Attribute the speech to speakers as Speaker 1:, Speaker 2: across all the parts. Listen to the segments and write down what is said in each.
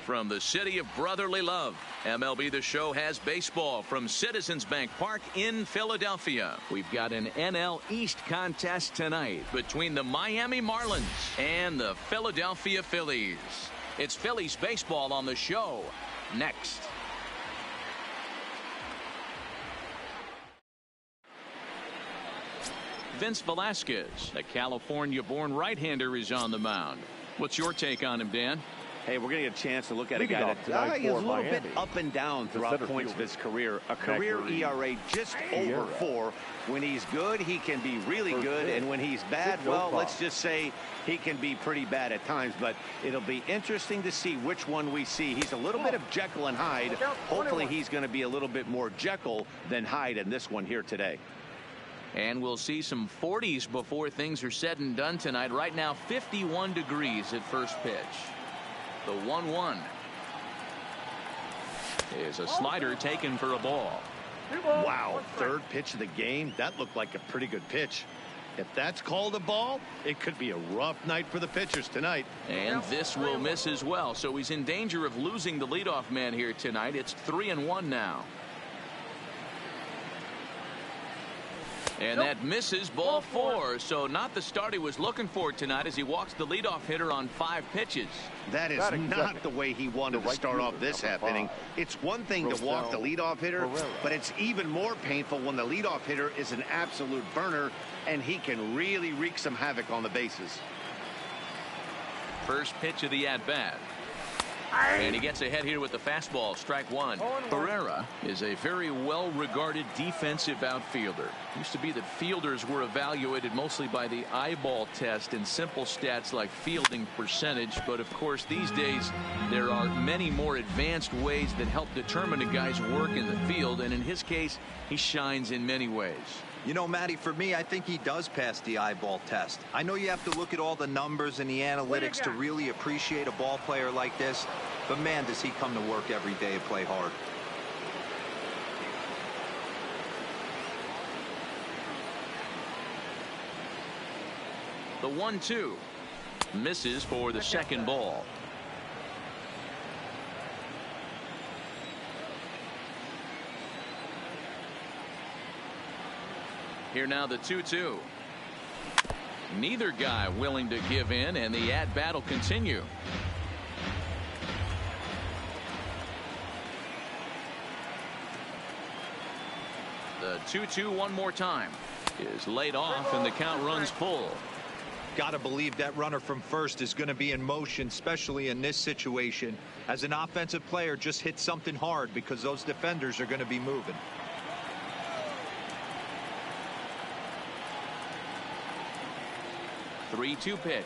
Speaker 1: From the city of brotherly love, MLB The Show has baseball from Citizens Bank Park in Philadelphia. We've got an NL East contest tonight between the Miami Marlins and the Philadelphia Phillies. It's Phillies baseball on the show next. Vince Velasquez, a California-born right-hander, is on the mound. What's your take on him, Dan?
Speaker 2: Hey, we're going to get a chance to look at a guy that is a little bit up and down throughout points of his career. A career ERA just over 4. When he's good, he can be really good. And when he's bad, well, let's just say he can be pretty bad at times. But it'll be interesting to see which one we see. He's a little bit of Jekyll and Hyde. Hopefully he's going to be a little bit more Jekyll than Hyde in this one here today.
Speaker 1: And we'll see some 40s before things are said and done tonight. Right now, 51 degrees at first pitch. The 1-1 is a slider taken for a ball.
Speaker 2: Wow, third pitch of the game. That looked like a pretty good pitch. If that's called a ball, it could be a rough night for the pitchers tonight.
Speaker 1: And this will miss as well. So he's in danger of losing the leadoff man here tonight. It's 3-1 now. And that misses, ball 4. So not the start he was looking for tonight as he walks the leadoff hitter on 5 pitches.
Speaker 2: That is not the way he wanted to start off this half inning. It's one thing to walk the leadoff hitter, but it's even more painful when the leadoff hitter is an absolute burner and he can really wreak some havoc on the bases.
Speaker 1: First pitch of the at-bat. And he gets ahead here with the fastball, strike 1. Herrera is a very well-regarded defensive outfielder. Used to be that fielders were evaluated mostly by the eyeball test and simple stats like fielding percentage. But of course, these days, there are many more advanced ways that help determine a guy's work in the field. And in his case, he shines in many ways.
Speaker 3: You know, Matty, for me, I think he does pass the eyeball test. I know you have to look at all the numbers and the analytics to really appreciate a ball player like this, but man, does he come to work every day and play hard.
Speaker 1: The 1-2 misses for the second ball. Here now the 2-2. Neither guy willing to give in, and the at-bat will continue. The 2-2 one more time is laid off, and the count runs full.
Speaker 3: Gotta believe that runner from first is going to be in motion, especially in this situation. As an offensive player, just hit something hard because those defenders are going to be moving.
Speaker 1: 3-2 pitch.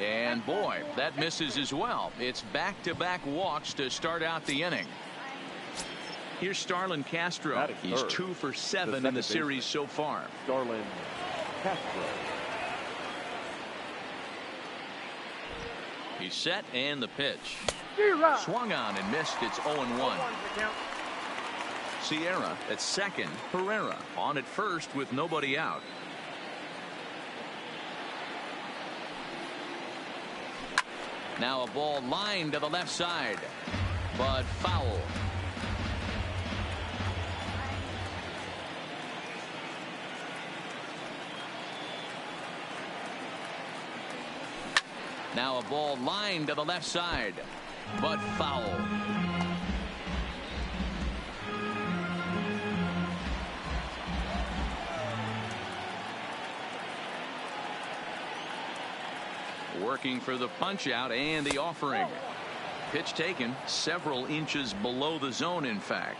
Speaker 1: And boy, that misses as well. It's back-to-back walks to start out the inning. Here's Starlin Castro. He's 2 for 7 in the series so far.
Speaker 4: Starlin Castro.
Speaker 1: He's set, and the pitch. Swung on and missed. It's 0-1. Sierra at second. Herrera on at first with nobody out. Now a ball lined to the left side, but foul. Now a ball lined to the left side, but foul. Working for the punch out and the offering. Pitch taken several inches below the zone, in fact.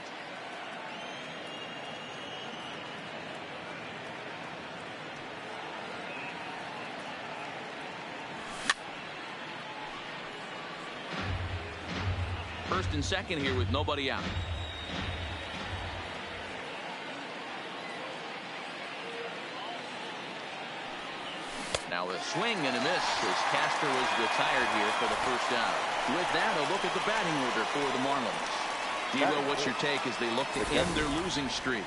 Speaker 1: First and second here with nobody out. Now a swing and a miss as Castro is retired here for the first out. With that, a look at the batting order for the Marlins. Debo, what's your take as they look to end their losing streak?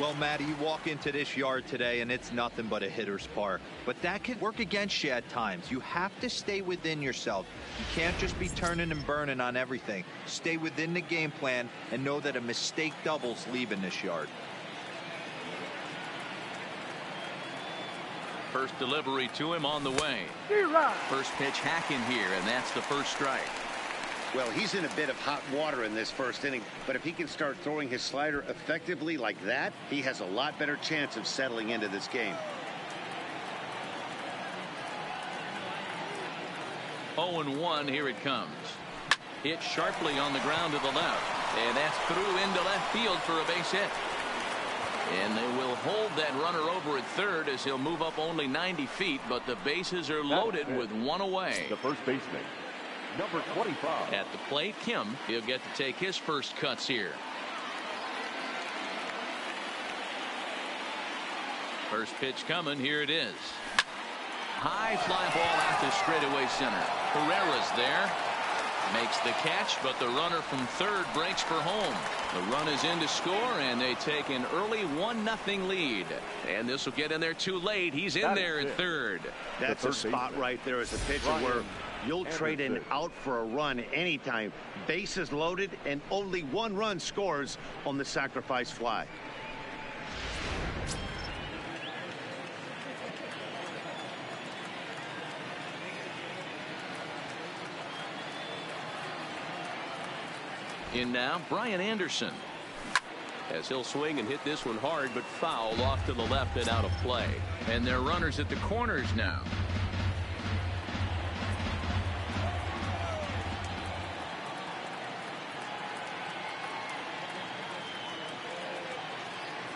Speaker 3: Well, Matty, you walk into this yard today and it's nothing but a hitter's park. But that can work against you at times. You have to stay within yourself. You can't just be turning and burning on everything. Stay within the game plan and know that a mistake doubles leaving this yard.
Speaker 1: First delivery to him on the way. First pitch hacking here, and that's the first strike.
Speaker 2: Well, he's in a bit of hot water in this first inning, but if he can start throwing his slider effectively like that, he has a lot better chance of settling into this game.
Speaker 1: 0-1, here it comes. Hit sharply on the ground to the left, and that's through into left field for a base hit. And they will hold that runner over at third as he'll move up only 90 feet, but the bases are loaded with one away.
Speaker 4: The first baseman, number 25.
Speaker 1: At the plate, Kim, he'll get to take his first cuts here. First pitch coming, here it is. High fly ball out to straightaway center. Herrera's there. Makes the catch, but the runner from third breaks for home. The run is in to score, and they take an early 1-0 lead. And this will get in there too late. He's in there at third.
Speaker 2: That's a spot right there as a pitcher where you'll trade an out for a run anytime. Bases loaded, and only one run scores on the sacrifice fly.
Speaker 1: In now, Brian Anderson. As he'll swing and hit this one hard, but foul off to the left and out of play. And they're runners at the corners now.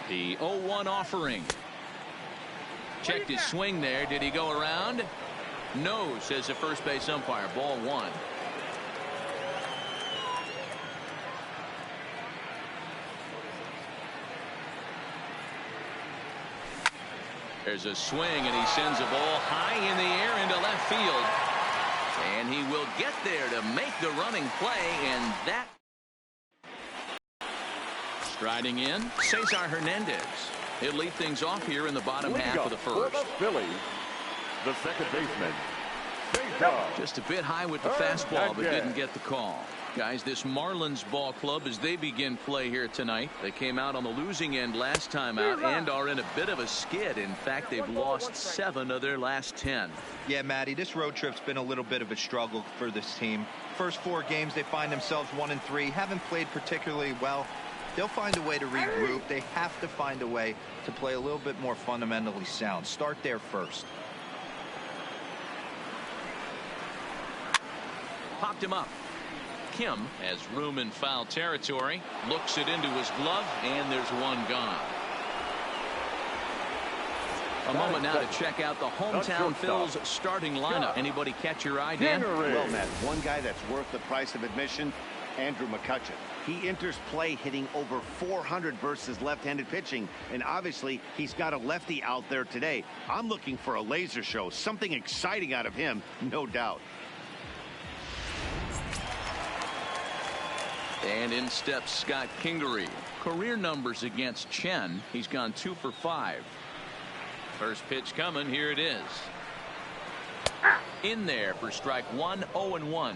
Speaker 1: The 0-1 offering. Checked his swing there. Did he go around? No, says the first base umpire. Ball one. There's a swing, and he sends a ball high in the air into left field. And he will get there to make the running play, and that. Striding in, Cesar Hernandez. He'll lead things off here in the bottom half of the first.
Speaker 4: For the Phillies, the second baseman,
Speaker 1: just a bit high with the fastball, but didn't get the call. Guys, this Marlins ball club, as they begin play here tonight, they came out on the losing end last time out and are in a bit of a skid. In fact, they've lost 7 of their last 10.
Speaker 3: Yeah, Matty, this road trip's been a little bit of a struggle for this team. First 4 games, they find themselves 1-3, haven't played particularly well. They'll find a way to regroup. They have to find a way to play a little bit more fundamentally sound. Start there first.
Speaker 1: Popped him up. Kim has room in foul territory, looks it into his glove, and there's one gone. A moment now to check out the hometown Phillies starting lineup. Anybody catch your eye, Dan?
Speaker 2: Well, Matt, one guy that's worth the price of admission, Andrew McCutcheon. He enters play hitting over 400 versus left-handed pitching, and obviously he's got a lefty out there today. I'm looking for a laser show, something exciting out of him, no doubt.
Speaker 1: And in steps Scott Kingery. Career numbers against Chen. He's gone 2 for 5. First pitch coming. Here it is. In there for strike 1, 0-1.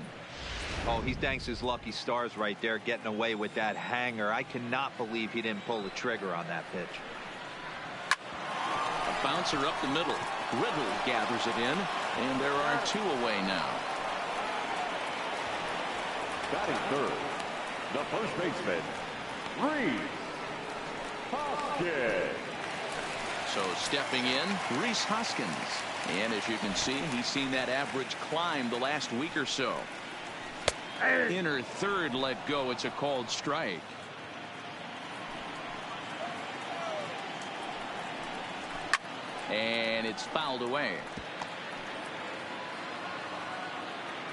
Speaker 3: Oh, he thanks his lucky stars right there, getting away with that hanger. I cannot believe he didn't pull the trigger on that pitch.
Speaker 1: A bouncer up the middle. Riddle gathers it in, and there are 2 away now.
Speaker 4: Batting third, the first baseman, Rhys Hoskins.
Speaker 1: So stepping in, Rhys Hoskins. And as you can see, he's seen that average climb the last week or so. Inner third let go. It's a called strike. And it's fouled away.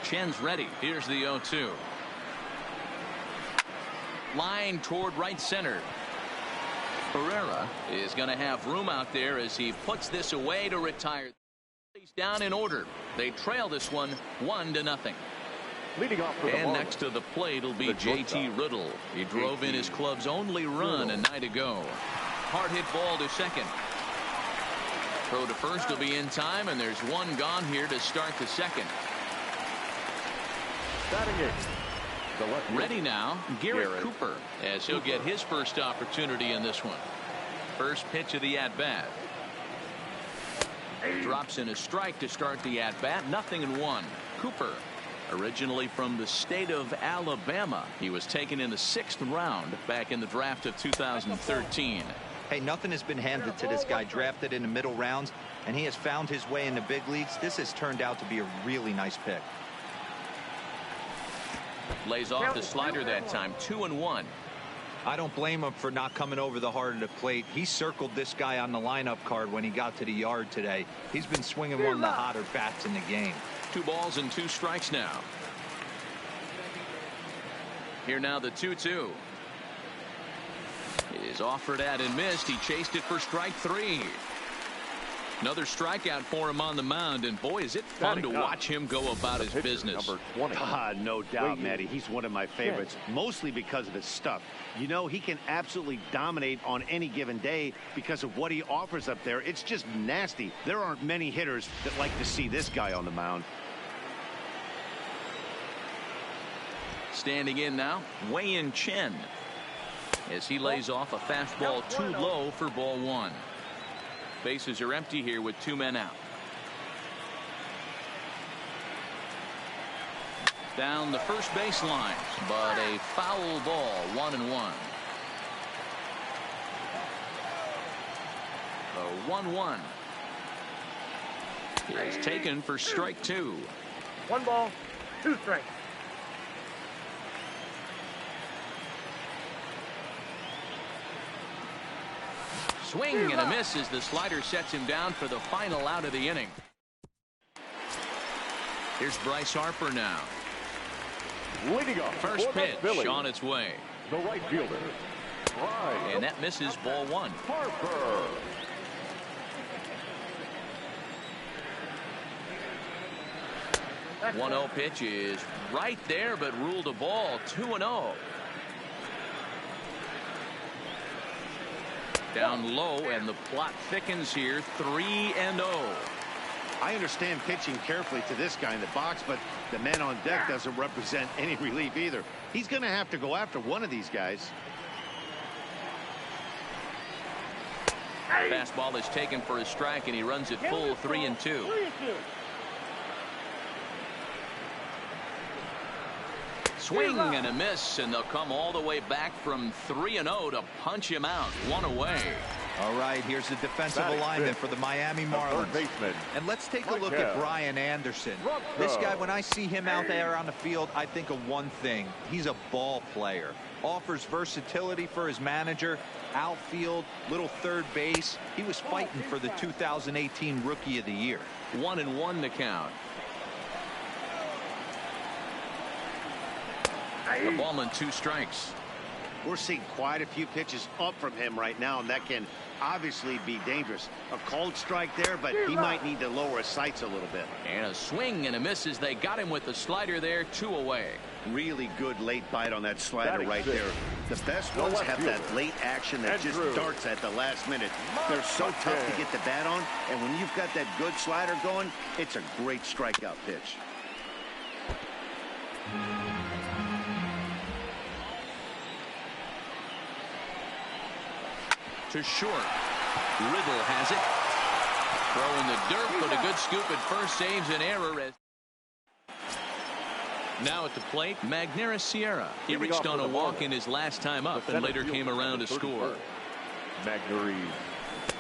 Speaker 1: Chen's ready. Here's the 0-2. Line toward right center. Herrera is going to have room out there as he puts this away to retire. He's down in order. They trail this one 1-0.
Speaker 4: Leading off for the
Speaker 1: and
Speaker 4: Marlins,
Speaker 1: next to the plate will be JT Riddle. He drove in his club's only run a night ago. hard hit ball to second. Throw to first will be in time, and there's one gone here to start the second. Ready now, Garrett Cooper, as he'll get his first opportunity in this one. First pitch of the at-bat. Drops in a strike to start the at-bat. 0-1. Cooper, originally from the state of Alabama. He was taken in the 6th round back in the draft of 2013.
Speaker 3: Hey, nothing has been handed to this guy. Drafted in the middle rounds, and he has found his way in the big leagues. This has turned out to be a really nice pick.
Speaker 1: Lays off the slider that time. 2-1.
Speaker 3: I don't blame him for not coming over the heart of the plate. He circled this guy on the lineup card when he got to the yard today. He's been swinging one of the hotter bats in the game.
Speaker 1: 2 balls and 2 strikes now. Here now the 2-2. Is offered at and missed. He chased it for strike 3. Another strikeout for him on the mound, and boy, is it fun to watch him go about his business.
Speaker 2: No doubt, Matty. He's one of my favorites, mostly because of his stuff. You know, he can absolutely dominate on any given day because of what he offers up there. It's just nasty. There aren't many hitters that like to see this guy on the mound.
Speaker 1: Standing in now, Wei-Yin Chen, as he lays off a fastball too low for ball 1. Bases are empty here with 2 men out. Down the first baseline, but a foul ball. 1-1. The 1-1 is taken for strike 2.
Speaker 5: 1 ball, 2 strikes.
Speaker 1: Swing and a miss as the slider sets him down for the final out of the inning. Here's Bryce Harper now.
Speaker 4: Leading off
Speaker 1: first pitch on its way.
Speaker 4: The right fielder.
Speaker 1: And that misses ball 1.
Speaker 4: Harper.
Speaker 1: That 1-0 pitch is right there, but ruled a ball. 2-0. Down low, and the plot thickens here. 3-0.
Speaker 2: I understand pitching carefully to this guy in the box, but the man on deck doesn't represent any relief either. He's going to have to go after one of these guys.
Speaker 1: Fastball is taken for a strike, and he runs it full. 3-2. Swing and a miss, and they'll come all the way back from 3-0 to punch him out. 1 away.
Speaker 3: All right, here's the defensive alignment for the Miami Marlins. And let's take a look at Brian Anderson. This guy, when I see him out there on the field, I think of one thing. He's a ball player. Offers versatility for his manager. Outfield, little third base. He was fighting for the 2018 Rookie of the Year.
Speaker 1: 1-1 to count. A ball and 2 strikes.
Speaker 2: We're seeing quite a few pitches up from him right now, and that can obviously be dangerous. A called strike there, but he might need to lower his sights a little bit.
Speaker 1: And a swing and a miss as they got him with the slider there. 2 away.
Speaker 2: Really good late bite on that slider right there. The best ones have that late action that just darts at the last minute. They're so tough to get the bat on, and when you've got that good slider going, it's a great strikeout pitch.
Speaker 1: To short. Riddle has it. Throw in the dirt, but a good scoop at first saves an error. Now at the plate, Magneuris Sierra. He reached on a walk in his last time up and later came around to score.
Speaker 4: Magneuris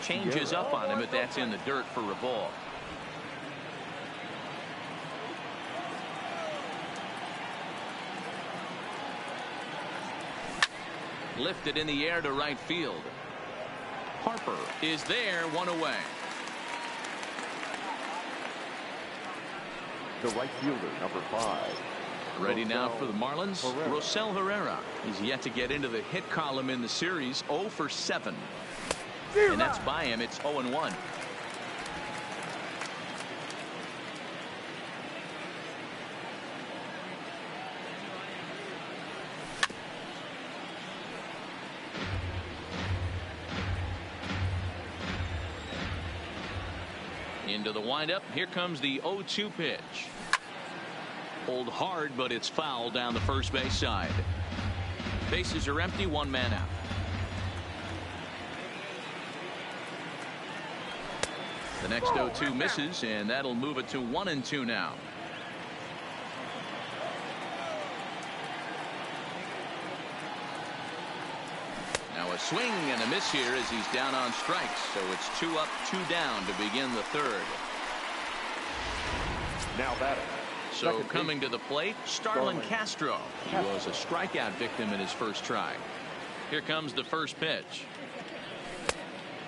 Speaker 1: changes up on him, but that's in the dirt for a ball. Lifted in the air to right field. Harper is there. 1 away.
Speaker 4: The right fielder, number 5.
Speaker 1: Ready now for the Marlins, Rosell Herrera. He's yet to get into the hit column in the series. 0 for 7. And that's by him. It's 0-1. Into the windup. Here comes the 0-2 pitch. Pulled hard, but it's foul down the first base side. Bases are empty, one man out. The next 0-2 misses, and that'll move it to 1-2 now. Now a swing and a miss here as he's down on strikes. So it's 2 up, 2 down to begin the third.
Speaker 4: Now batting.
Speaker 1: So coming to the plate, Starlin Castro. He was a strikeout victim in his first try. Here comes the first pitch.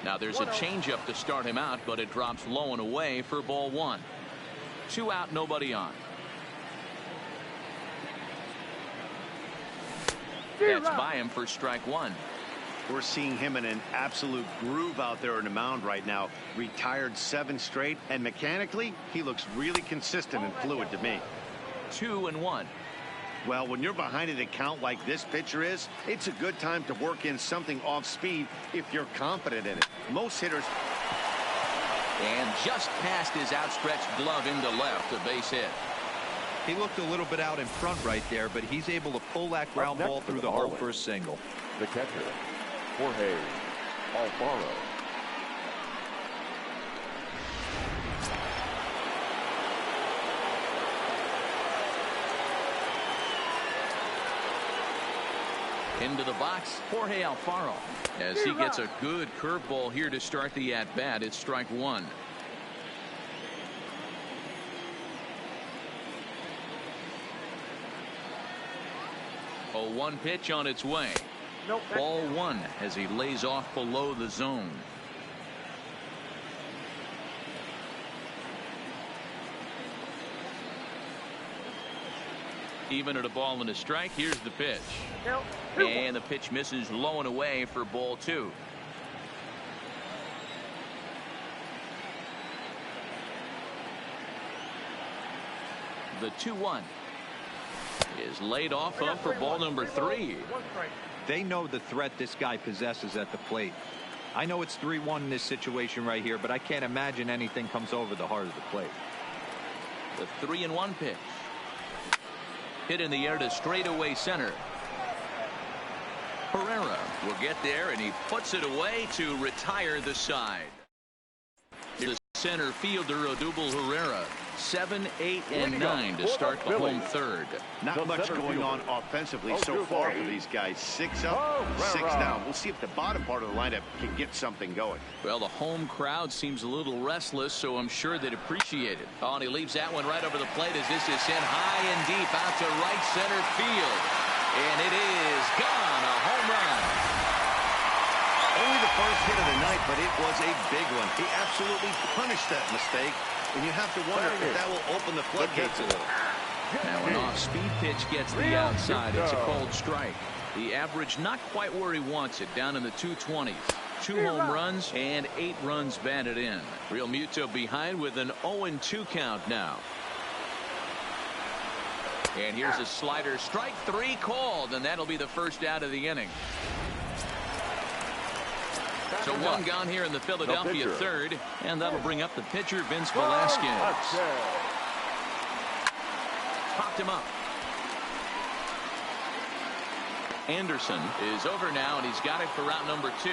Speaker 1: Now there's a changeup to start him out, but it drops low and away for ball 1. 2 out, nobody on. That's by him for strike 1.
Speaker 2: We're seeing him in an absolute groove out there on the mound right now. Retired 7 straight, and mechanically, he looks really consistent and fluid to me.
Speaker 1: 2-1.
Speaker 2: Well, when you're behind an account like this pitcher is, it's a good time to work in something off speed if you're confident in it. Most hitters.
Speaker 1: And just past his outstretched glove into left, a base hit.
Speaker 3: He looked a little bit out in front right there, but he's able to pull that ground ball through the hole for a single.
Speaker 4: The catcher, Jorge Alfaro.
Speaker 1: Into the box, Jorge Alfaro. As he gets a good curveball here to start the at-bat, it's strike 1. A 1 pitch on its way. Ball 1 as he lays off below the zone. Even at a ball and a strike, here's the pitch. And the pitch misses low and away for ball 2. The 2-1 is laid off of for ball number 3.
Speaker 3: They know the threat this guy possesses at the plate. I know it's 3-1 in this situation right here, but I can't imagine anything comes over the heart of the plate.
Speaker 1: The 3-1 pitch. Hit in the air to straightaway center. Herrera will get there, and he puts it away to retire the side. The center fielder, Odubel Herrera. 7, 8, and 9 to start the home third.
Speaker 2: Not much going on offensively so far for these guys. 6 up, 6 down. We'll see if the bottom part of the lineup can get something going.
Speaker 1: Well, the home crowd seems a little restless, so I'm sure they'd appreciate it. Oh, and he leaves that one right over the plate as this is sent high and deep out to right center field. And it is gone. A home run.
Speaker 2: Only the first hit of the night, but it was a big one. He absolutely punished that mistake. And you have to wonder if that will open the floodgates a little.
Speaker 1: Now an off-speed pitch gets the outside. It's a cold strike. The average not quite where he wants it, down in the 220s. 2 home runs and 8 runs batted in. Real Muto behind with an 0-2 count now. And here's a slider. Strike 3 called, and that'll be the first out of the inning. So 1 gone here in the Philadelphia third, and that'll bring up the pitcher, Vince Velasquez. Popped him up. Anderson is over now, and he's got it for route number 2.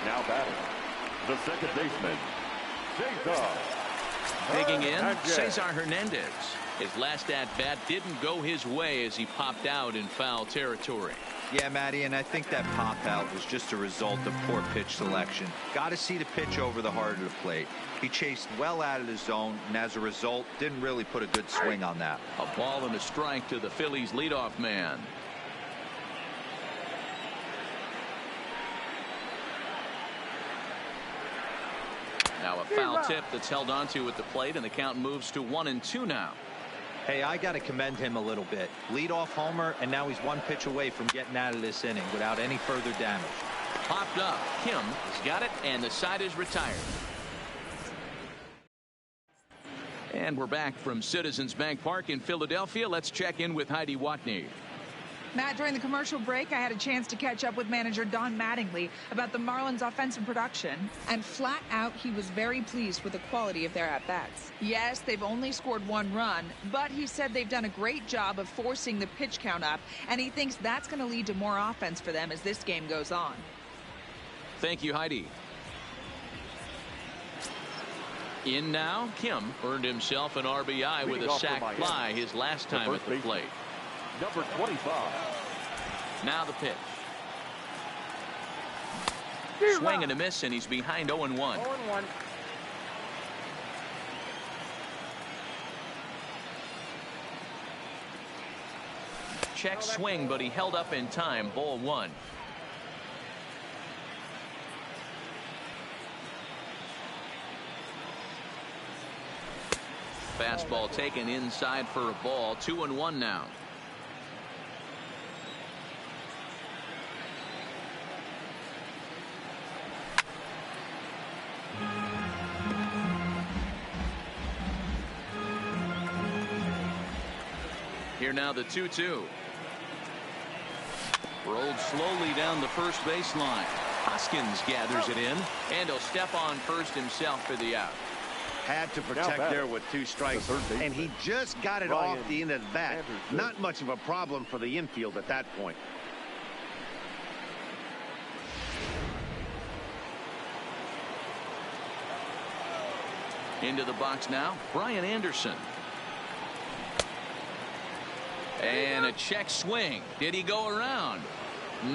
Speaker 4: Now batting, the second baseman, Cesar.
Speaker 1: Digging in, Cesar Hernandez. His last at-bat didn't go his way as he popped out in foul territory.
Speaker 3: Yeah, Matty, and I think that pop-out was just a result of poor pitch selection. Got to see the pitch over the heart of the plate. He chased well out of the zone, and as a result, didn't really put a good swing on that.
Speaker 1: A ball and a strike to the Phillies leadoff man. Now a foul tip that's held onto at the plate, and the count moves to 1-2 now.
Speaker 3: Hey, I got to commend him a little bit. Leadoff homer, and now he's 1 pitch away from getting out of this inning without any further damage.
Speaker 1: Popped up. Kim has got it, and the side is retired. And we're back from Citizens Bank Park in Philadelphia. Let's check in with Heidi Watney.
Speaker 6: Matt, during the commercial break, I had a chance to catch up with manager Don Mattingly about the Marlins' offensive production. And flat out, he was very pleased with the quality of their at-bats. Yes, they've only scored 1 run, but he said they've done a great job of forcing the pitch count up, and he thinks that's going to lead to more offense for them as this game goes on.
Speaker 1: Thank you, Heidi. In now, Kim earned himself an RBI with a sac fly his last time at the plate.
Speaker 4: Number 25.
Speaker 1: Now the pitch. Swing and a miss, and he's behind 0-1.
Speaker 5: 0-1.
Speaker 1: Check swing, but he held up in time. Ball 1. Fastball taken inside for a ball. 2-1 now. Here now the 2-2. Rolled slowly down the first baseline. Hoskins gathers it in, and he'll step on first himself for the out.
Speaker 2: Had to protect there with 2 strikes, and he just got it off the end of the bat. Not much of a problem for the infield at that point.
Speaker 1: Into the box now, Brian Anderson. And a check swing. Did he go around?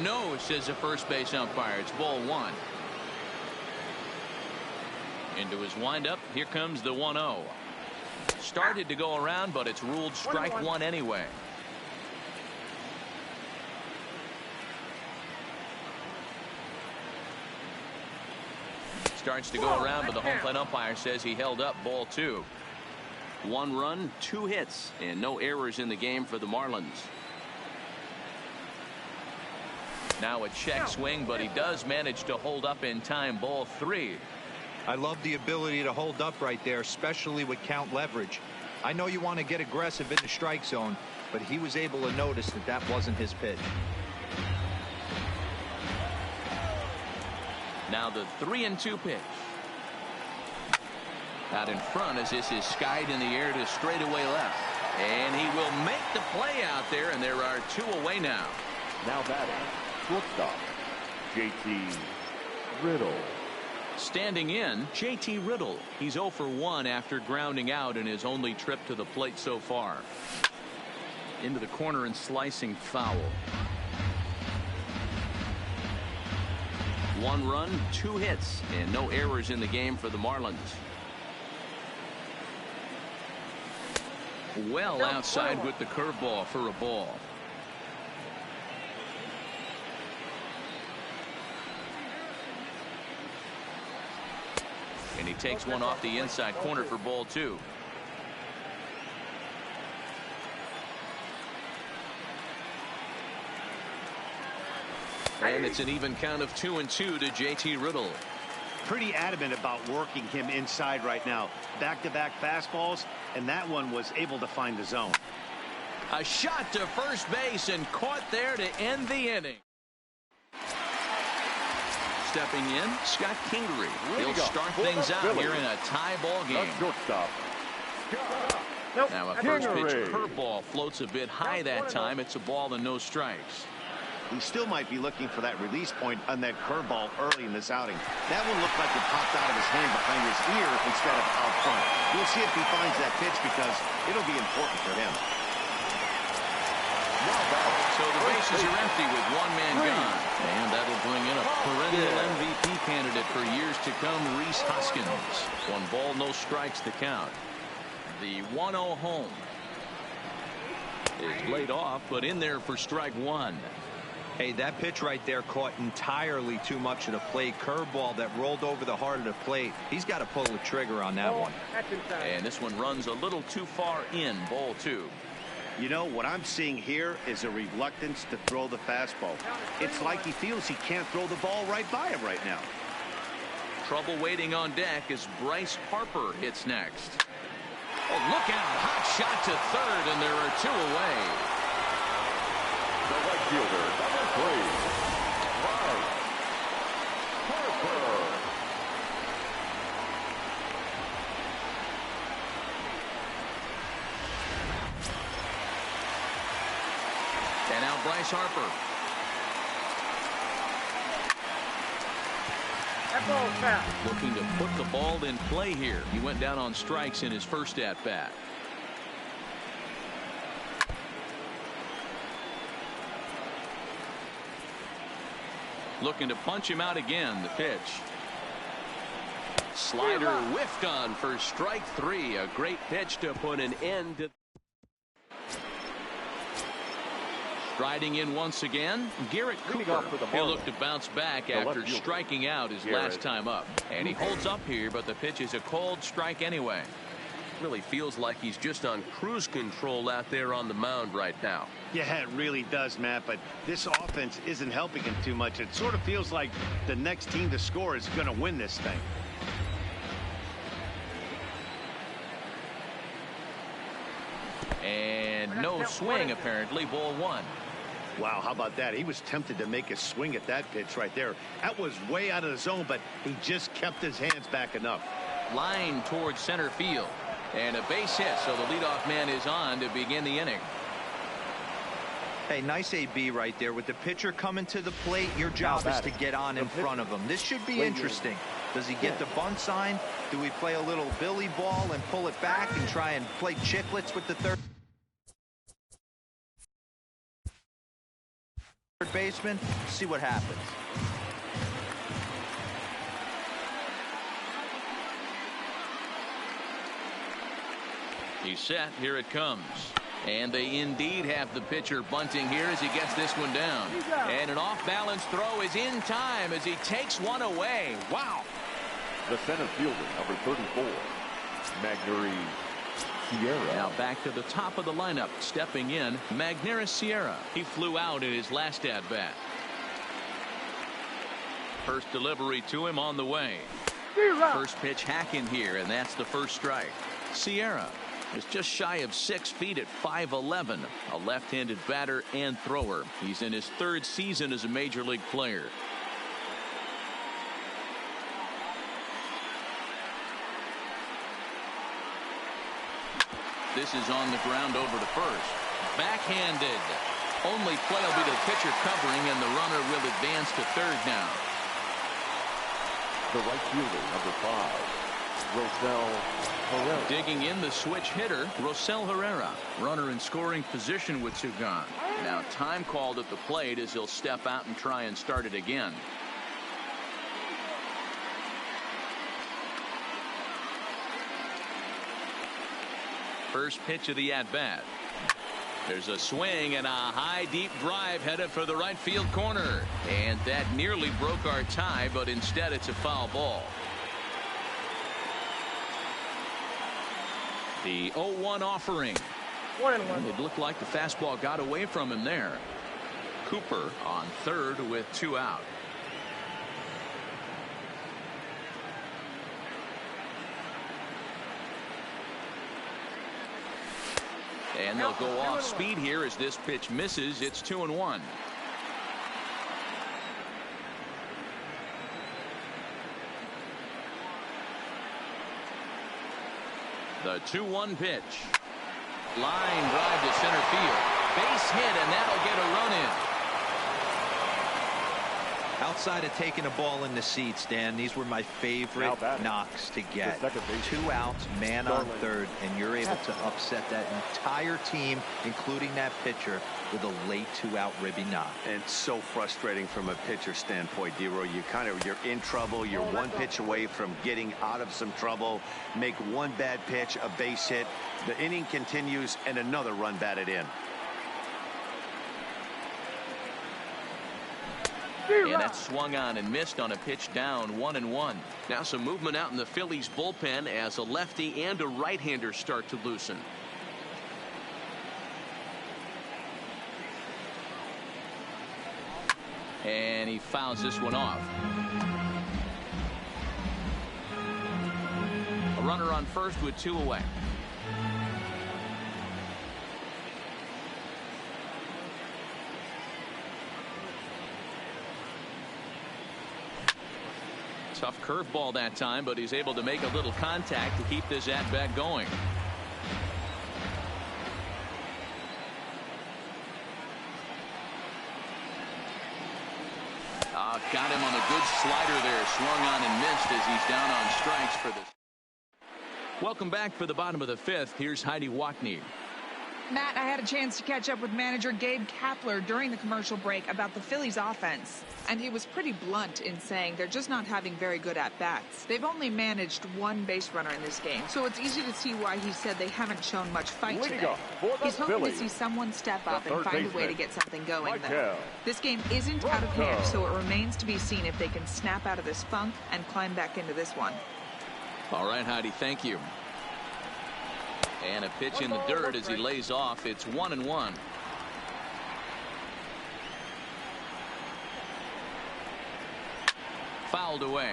Speaker 1: No, says the first base umpire. It's ball 1. Into his windup. Here comes the 1-0. Started to go around, but it's ruled strike 1 anyway. Starts to go around, but the home plate umpire says he held up. Ball 2. 1 run, 2 hits, and no errors in the game for the Marlins. Now a check swing, but he does manage to hold up in time. Ball 3.
Speaker 3: I love the ability to hold up right there, especially with count leverage. I know you want to get aggressive in the strike zone, but he was able to notice that that wasn't his pitch.
Speaker 1: Now the 3-2 pitch. Out in front as this is skied in the air to straightaway left. And he will make the play out there, and there are 2 away now.
Speaker 4: Now batting, shortstop, JT Riddle.
Speaker 1: Standing in, JT Riddle. He's 0 for 1 after grounding out in his only trip to the plate so far. Into the corner and slicing foul. 1 run, 2 hits, and no errors in the game for the Marlins. Well outside with the curveball for a ball. And he takes one off the inside corner for ball 2. And it's an even count of 2-2 to JT Riddle.
Speaker 2: Pretty adamant about working him inside right now. Back-to-back fastballs, and that one was able to find the zone.
Speaker 1: A shot to first base and caught there to end the inning. Stepping in, Scott Kingery. He'll start things out here in a tie ball game. Now a first pitch curveball floats a bit high that time. It's a ball and no strikes.
Speaker 2: He still might be looking for that release point on that curveball early in this outing. That one looked like it popped out of his hand behind his ear instead of out front. We'll see if he finds that pitch because it'll be important for him.
Speaker 1: So the bases are empty with 1 man gone. And that'll bring in a perennial MVP candidate for years to come, Rhys Hoskins. 1 ball, no strikes to count. The 1-0 home is laid off, but in there for strike 1.
Speaker 3: Hey, that pitch right there caught entirely too much of the plate. Curveball that rolled over the heart of the plate. He's got to pull the trigger on that one.
Speaker 1: And this one runs a little too far in. Ball 2.
Speaker 2: You know, what I'm seeing here is a reluctance to throw the fastball. It's like he feels he can't throw the ball right by him right now.
Speaker 1: Trouble waiting on deck as Bryce Harper hits next. Oh, look out. Hot shot to third, and there are 2 away.
Speaker 4: The right fielder, number 3, Bryce Harper.
Speaker 1: And now Bryce Harper.
Speaker 5: That ball's foul.
Speaker 1: Looking to put the ball in play here. He went down on strikes in his first at-bat. Looking to punch him out again. The pitch. Slider whiffed on for strike 3. A great pitch to put an end to. Striding in once again, Garrett Cooper. He'll look to bounce back after striking out his last time up. And he holds up here, but the pitch is a cold strike anyway. Really feels like he's just on cruise control out there on the mound right now.
Speaker 2: Yeah, it really does, Matt, but this offense isn't helping him too much. It sort of feels like the next team to score is going to win this thing.
Speaker 1: And no swing, apparently. Ball 1.
Speaker 2: Wow, how about that? He was tempted to make a swing at that pitch right there. That was way out of the zone, but he just kept his hands back enough.
Speaker 1: Line towards center field. And a base hit, so the leadoff man is on to begin the inning.
Speaker 3: Hey, nice AB right there. With the pitcher coming to the plate, your job is to get on in front of him. This should be interesting. Does he get the bunt sign? Do we play a little billy ball and pull it back and try and play chicklets with the third baseman? See what happens.
Speaker 1: He's set. Here it comes. And they indeed have the pitcher bunting here as he gets this one down. And an off-balance throw is in time as he takes one away. Wow.
Speaker 4: The center fielder, number 34, Magneuris Sierra.
Speaker 1: Now back to the top of the lineup. Stepping in, Magneuris Sierra. He flew out in his last at-bat. First delivery to him on the way. First pitch hacking here, and that's the first strike. Sierra is just shy of 6 feet at 5'11", a left-handed batter and thrower. He's in his 3rd season as a major league player. This is on the ground over to first. Backhanded. Only play will be the pitcher covering, and the runner will advance to third now.
Speaker 4: The right fielder, number 5, Rosell Herrera.
Speaker 1: Digging in the switch hitter, Rosell Herrera. Runner in scoring position with 2 gone. Now time called at the plate as he'll step out and try and start it again. First pitch of the at-bat. There's a swing and a high deep drive headed for the right field corner. And that nearly broke our tie, but instead it's a foul ball. The 0-1 offering.
Speaker 5: 1-1.
Speaker 1: It looked like the fastball got away from him there. Cooper on third with 2 out. And they'll go off speed here as this pitch misses. It's 2-1. The 2-1 pitch. Line drive to center field. Base hit, and that'll get a run in.
Speaker 3: Outside of taking a ball in the seats, Dan, these were my favorite knocks to get. 2 outs, man on third, and you're able to upset that entire team, including that pitcher, with a late 2-out ribby knock.
Speaker 2: And so frustrating from a pitcher standpoint, D-Roy. You're in trouble. You're 1 pitch away from getting out of some trouble. Make 1 bad pitch, a base hit. The inning continues, and another run batted in.
Speaker 1: And that swung on and missed on a pitch down, 1-1. Now some movement out in the Phillies bullpen as a lefty and a right-hander start to loosen. And he fouls this one off. A runner on first with 2 away. Tough curveball that time, but he's able to make a little contact to keep this at-bat going. Got him on a good slider there. Swung on and missed as he's down on strikes for this. Welcome back for the bottom of the fifth. Here's Heidi Wackney.
Speaker 6: Matt, I had a chance to catch up with manager Gabe Kapler during the commercial break about the Phillies offense. And he was pretty blunt in saying they're just not having very good at-bats. They've only managed one base runner in this game, so it's easy to see why he said they haven't shown much fight today. He's hoping to see someone step up and find a way to get something going, though. This game isn't out of hand, so it remains to be seen if they can snap out of this funk and climb back into this one.
Speaker 1: All right, Heidi, thank you. And a pitch in the dirt as he lays off. It's 1-1. Fouled away.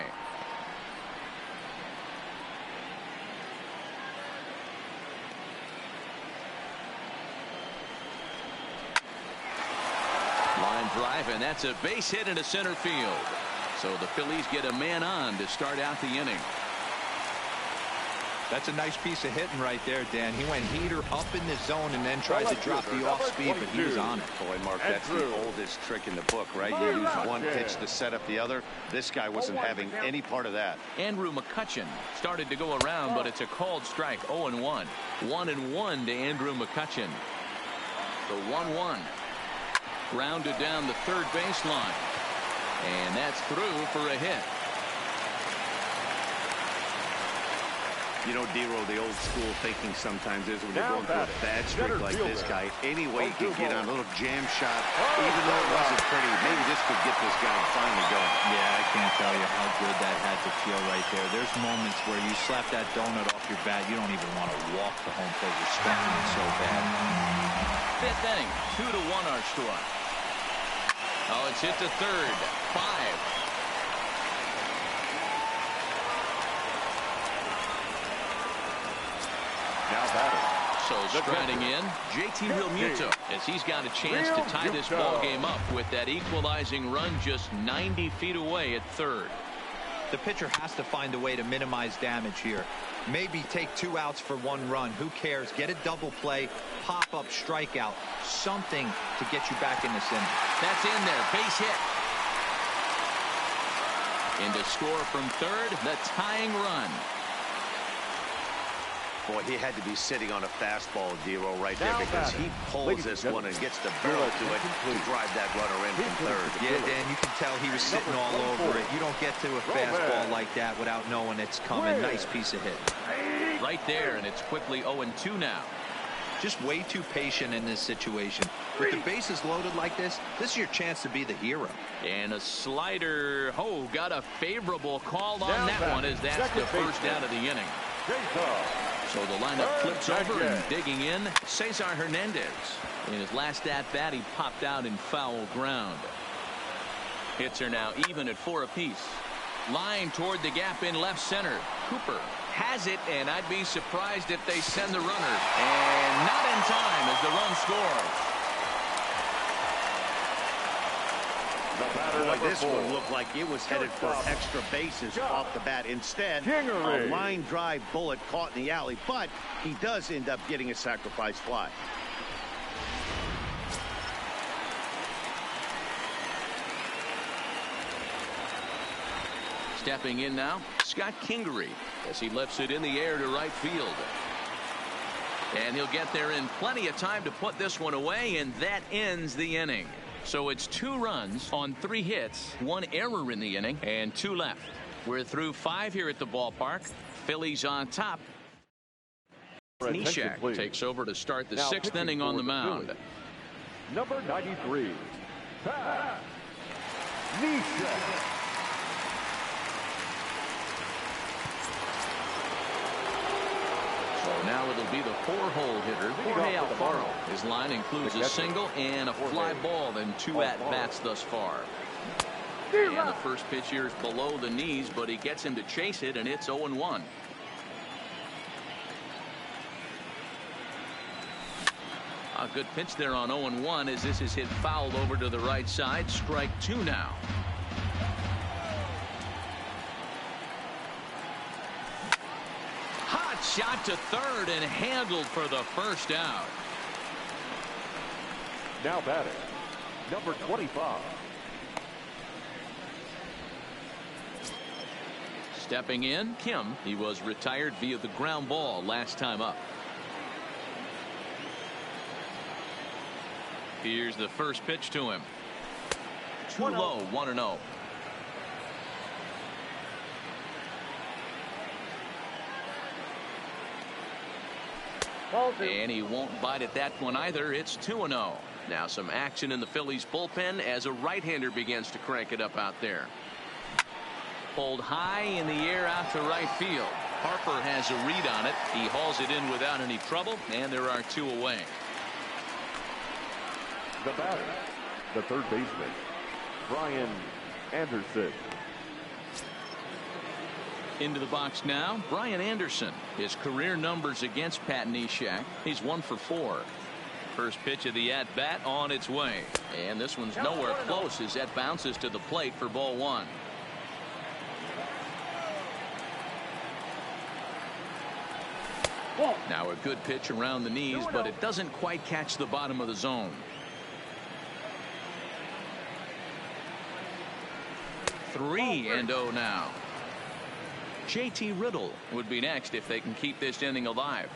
Speaker 1: Line drive, and that's a base hit into center field. So the Phillies get a man on to start out the inning.
Speaker 3: That's a nice piece of hitting right there, Dan. He went heater up in the zone and then tried to drop the off speed, but he was on it.
Speaker 2: Boy, Mark, that's the oldest trick in the book, right? You use one pitch to set up the other. This guy wasn't having any part of that.
Speaker 1: Andrew McCutchen started to go around, but it's a called strike. 0-1. 1-1 to Andrew McCutchen. The 1-1. Grounded down the third baseline. And that's through for a hit.
Speaker 2: You know, D-Roll, the old school thinking sometimes is when you're going through a bad streak like this guy, any way he could get on a little jam shot, even though it wasn't pretty, maybe this could get this guy finally going.
Speaker 3: Yeah, I can't tell you how good that had to feel right there. There's moments where you slap that donut off your bat, you don't even want to walk to home plate. You're expecting it so bad.
Speaker 1: Fifth inning, 2-1 our score. Oh, it's hit to third. 5.
Speaker 4: Now batting.
Speaker 1: So striding in, JT Realmuto, as he's got a chance to tie this ball game up with that equalizing run just 90 feet away at third.
Speaker 3: The pitcher has to find a way to minimize damage here. Maybe take 2 outs for 1 run. Who cares? Get a double play, pop up, strikeout, something to get you back in this inning.
Speaker 1: That's in there. Base hit. And to score from third, the tying run.
Speaker 2: Boy, he had to be sitting on a fastball, D-Roll, right there, because he pulls this one and gets the barrel to it to drive that runner in from third.
Speaker 3: Yeah, Dan, you can tell he was sitting all over it. You don't get to a fastball like that without knowing it's coming. Nice piece of hit.
Speaker 1: Right there, and it's quickly 0-2 now.
Speaker 3: Just way too patient in this situation. With the bases loaded like this is your chance to be the hero.
Speaker 1: And a slider. Oh, got a favorable call on that one, as that's the first out of the inning. So the lineup flips over, and digging in, Cesar Hernandez. In his last at-bat, he popped out in foul ground. Hits are now even at 4 apiece. Line toward the gap in left center. Cooper has it, and I'd be surprised if they send the runner. And not in time as the run scores.
Speaker 2: Boy, this one looked like it was headed for extra bases off the bat. Instead, a line drive bullet caught in the alley, but he does end up getting a sacrifice fly.
Speaker 1: Stepping in now, Scott Kingery, as he lifts it in the air to right field. And he'll get there in plenty of time to put this one away, and that ends the inning. So it's 2 runs on 3 hits, 1 error in the inning, and 2 left. We're through 5 here at the ballpark. Phillies on top. Neshek takes over to start the 6th inning on the mound.
Speaker 4: Number 93, Pat Neshek.
Speaker 1: So now it'll be the 4-hole hitter, Jorge Alfaro. His line includes a single and a fly ball and 2 at-bats thus far. And the first pitch here is below the knees, but he gets him to chase it, and it's 0-1. A good pitch there on 0-1 as this is hit fouled over to the right side. Strike 2 now. shot to third and handled for the first out.
Speaker 4: Now batting, number 25.
Speaker 1: Stepping in, Kim. He was retired via the ground ball last time up. Here's the first pitch to him. Too low, 1-0. And he won't bite at that one either. It's 2-0. Now some action in the Phillies bullpen as a right-hander begins to crank it up out there. Pulled high in the air out to right field. Harper has a read on it. He hauls it in without any trouble, and there are 2 away.
Speaker 4: The batter, the third baseman, Brian Anderson.
Speaker 1: Into the box now, Brian Anderson. His career numbers against Pat Neshek. He's 1 for 4. First pitch of the at-bat on its way. And this one's nowhere close as that bounces to the plate for ball 1. Now a good pitch around the knees, but it doesn't quite catch the bottom of the zone. 3-0 now. JT Riddle would be next if they can keep this inning alive.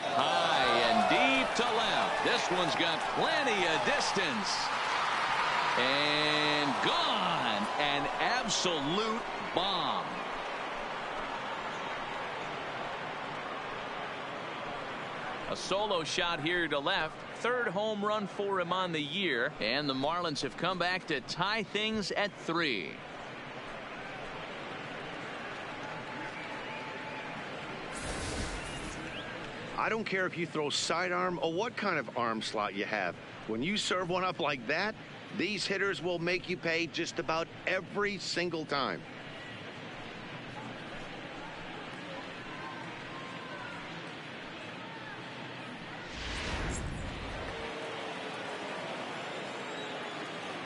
Speaker 1: High and deep to left. This one's got plenty of distance. And gone. An absolute bomb. A solo shot here to left. Third home run for him on the year. And the Marlins have come back to tie things at 3.
Speaker 2: I don't care if you throw sidearm or what kind of arm slot you have. When you serve one up like that, these hitters will make you pay just about every single time.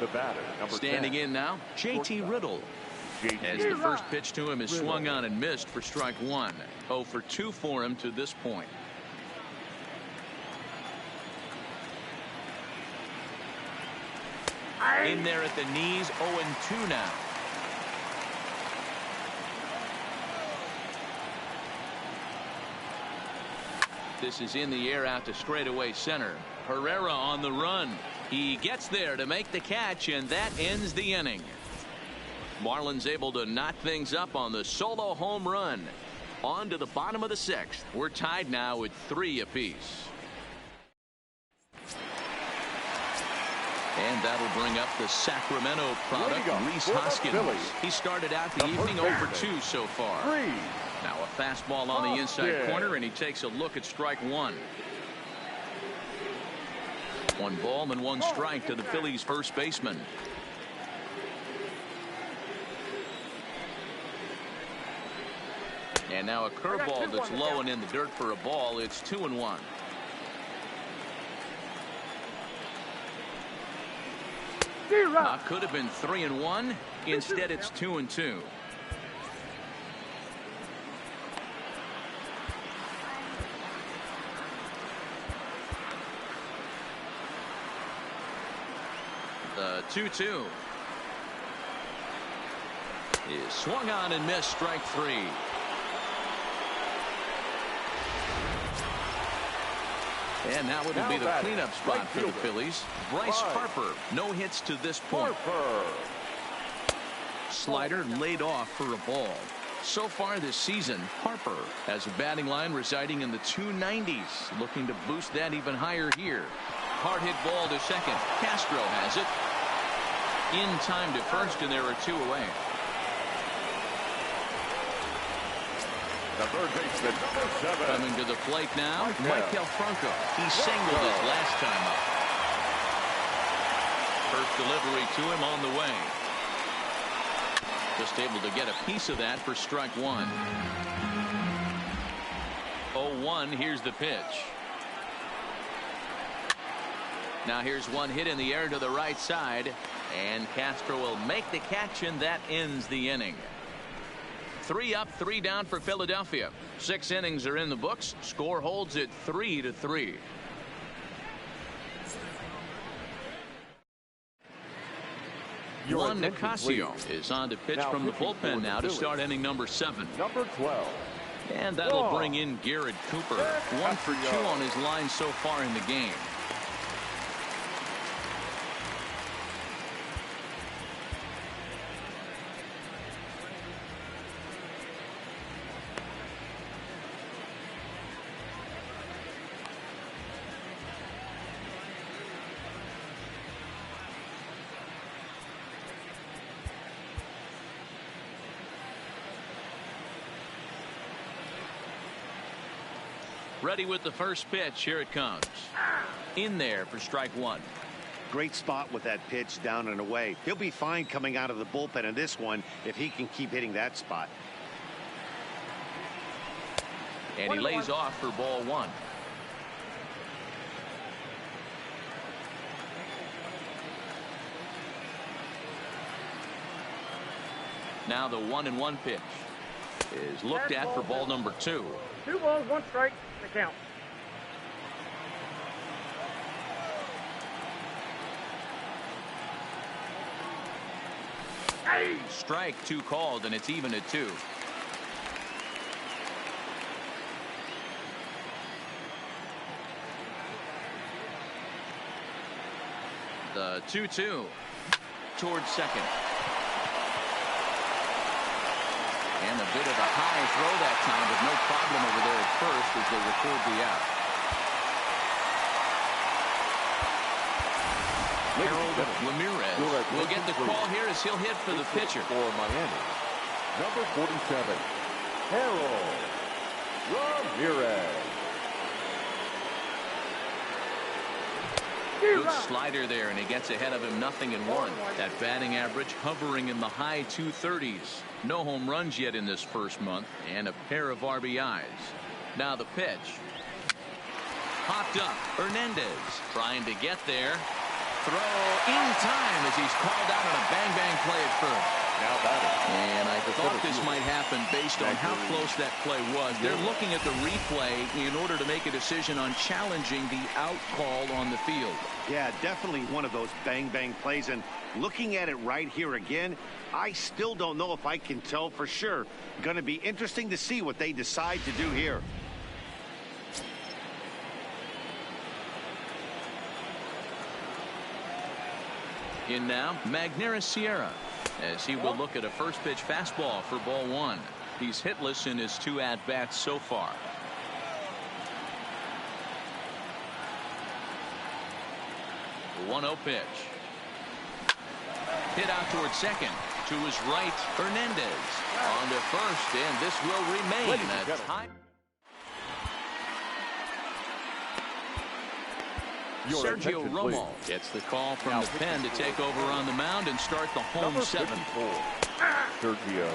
Speaker 4: The batter, number
Speaker 1: Standing
Speaker 4: 10.
Speaker 1: in now, JT Riddle. As the first pitch to him is swung on and missed for strike 1. 0 for 2 for him to this point. In there at the knees, 0-2 now. This is in the air out to straightaway center. Herrera on the run. He gets there to make the catch, and that ends the inning. Marlins able to knot things up on the solo home run. On to the bottom of the 6th. We're tied now with 3 apiece. And that'll bring up the Sacramento product, Rhys Hoskins. He started out the evening 0 for 2 so far. Now a fastball on the inside corner, and he takes a look at strike 1. 1 ball and 1 strike to the Phillies first baseman. And now a curveball that's low and in the dirt for a ball. It's 2-1. Could have been 3-1. Instead, it's 2-2. The 2-2 is swung on and missed. Strike 3. And now it'll be the cleanup spot for the Phillies. Bryce Harper, no hits to this point. Slider laid off for a ball. So far this season, Harper has a batting line residing in the 290s. Looking to boost that even higher here. Hard hit ball to second. Castro has it. In time to first, and there are 2 away.
Speaker 4: The third baseman, number 7.
Speaker 1: Coming to the plate now, Michael Franco. He singled his last time up. First delivery to him on the way. Just able to get a piece of that for strike 1. 0-1. Here's the pitch. Now here's one hit in the air to the right side, and Castro will make the catch, and that ends the inning. 3 up, 3 down for Philadelphia. 6 innings are in the books. Score holds at 3-3. Juan Nicasio is on to pitch from the bullpen now to start inning number 7.
Speaker 4: Number 12.
Speaker 1: And that'll bring in Garrett Cooper. 1 for 2 on his line so far in the game. Ready with the first pitch. Here it comes. In there for strike 1.
Speaker 2: Great spot with that pitch down and away. He'll be fine coming out of the bullpen in this one if he can keep hitting that spot.
Speaker 1: And he lays off for ball 1. Now the 1-1 pitch is looked at for ball number 2.
Speaker 5: 2 balls, 1 strike to count.
Speaker 1: Hey. Strike 2 called, and it's even at 2. The 2-2 towards second. And a bit of a high throw that time, but no problem over there at first as they record the out. Harold Ramirez will get the call here as he'll hit for the pitcher.
Speaker 4: For Miami, number 47, Harold Ramirez.
Speaker 1: Good slider there, and he gets ahead of him 0-1. That batting average hovering in the high 230s. No home runs yet in this first month, and a pair of RBIs. Now the pitch. Popped up. Hernandez trying to get there. Throw in time as he's called out on a bang-bang play at first.
Speaker 4: Now batting.
Speaker 1: And I thought this might happen based on how close that play was. They're looking at the replay in order to make a decision on challenging the out call on the field.
Speaker 2: Yeah, definitely one of those bang-bang plays. And looking at it right here again, I still don't know if I can tell for sure. Going to be interesting to see what they decide to do here.
Speaker 1: In now, Magneuris Sierra, as he will look at a first pitch fastball for ball 1. He's hitless in his 2 at-bats so far. The 1-0 pitch. Hit out towards second. To his right, Hernandez. On to first, and this will remain a tie. Sergio Romo gets the call from the pen to take over on the mound and start the home 7th.
Speaker 4: Sergio.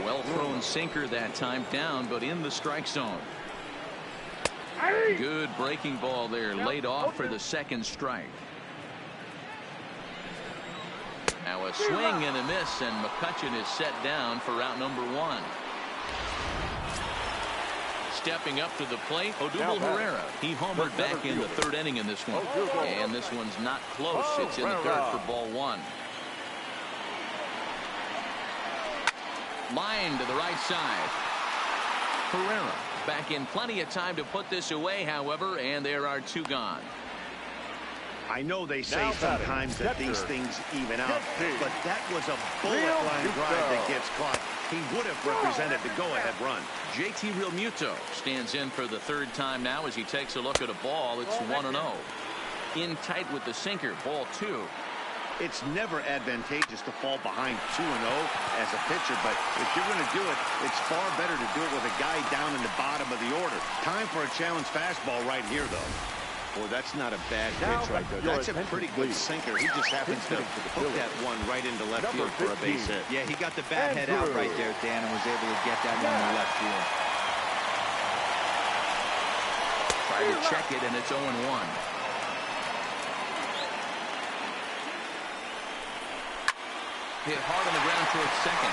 Speaker 1: Well thrown sinker that time, down but in the strike zone. Good breaking ball there, laid off for the 2nd strike. Now a swing and a miss, and McCutchen is set down for out number 1. Stepping up to the plate, Odubel Herrera. He homered back in the 3rd inning in this one. And this one's not close. It's in the 3rd for ball 1. Line to the right side. Herrera back in plenty of time to put this away, however, and there are 2 gone.
Speaker 2: I know they say sometimes that these things even out, but that was a bullet line drive that gets caught. He would have represented the go-ahead run. JT Realmuto stands in for the 3rd time now as he takes a look at a ball. It's 1-0. In tight with the sinker, ball 2. It's never advantageous to fall behind 2-0 as a pitcher, but if you're going to do it, it's far better to do it with a guy down in the bottom of the order. Time for a challenge fastball right here, though. Boy, that's not a bad pitch right there. That's a pretty good sinker. He just happens to hook that one right into left field for a base hit.
Speaker 3: Yeah, he got the bat head out right there, Dan, and was able to get that one to left field.
Speaker 1: Try to check it, and it's 0-1. Hit hard on the ground towards second.